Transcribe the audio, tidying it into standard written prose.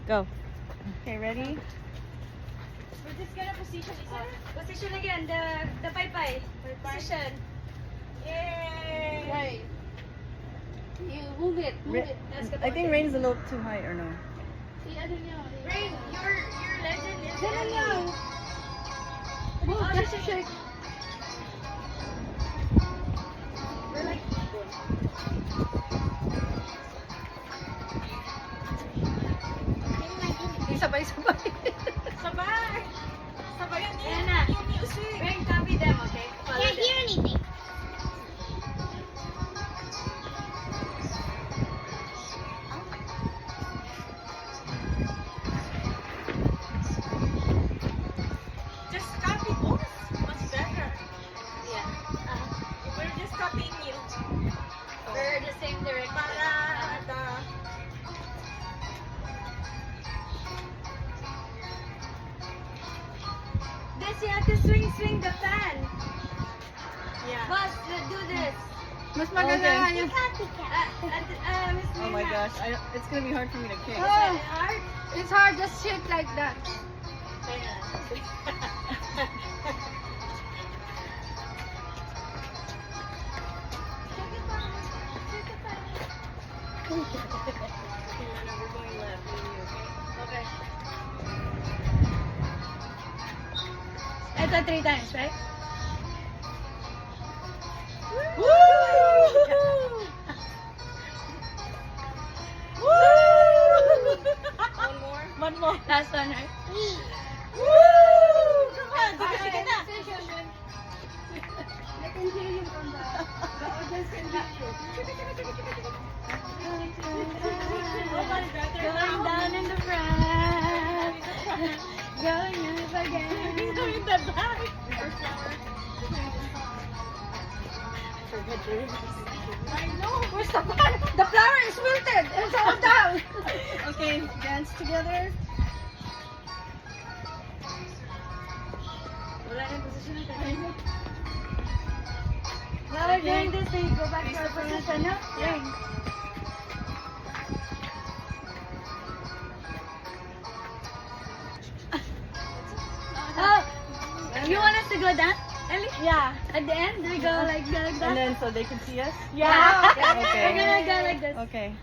Go. Okay, ready? We're just gonna position position again, the pie. Position. Yay! Right. You move it. I think Rain is a little too high, or no? Rain, your legend is Ganun lang. Move, Oh, just shake. shake. We're like Sabay-sabay. sabay. Sabay yan na. Yung music. Rain, copy them, okay? Follow Can't them. hear anything. Just copy us. Much better. Yeah. We're just copying you. We're the same direction. Para the This, you have to swing the fan. yeah. Boss, let's do this. Mas maganda Okay. nga yung... Miss Oh my Mirna. gosh, it's gonna be hard for me to kick. Oh, Art? it's hard. Just shake like that. We're going left. Me and you, okay? Okay. Ito 3 times, right? One more. One more. Last one, right? Come on, sige na. I can hear you from the audience can hear you. Going down in the front. Going up again. In the back. I know. Where's the flower? The flower is wilted. It's all down. Okay, dance together. Wala na yung position natin. While we're doing this, we go back to our position, no? Ring. Oh, you want us to go down, Ellie? Yeah. At the end, we go like that. And then so they can see us? Yeah. Okay. We're gonna go like this. Okay.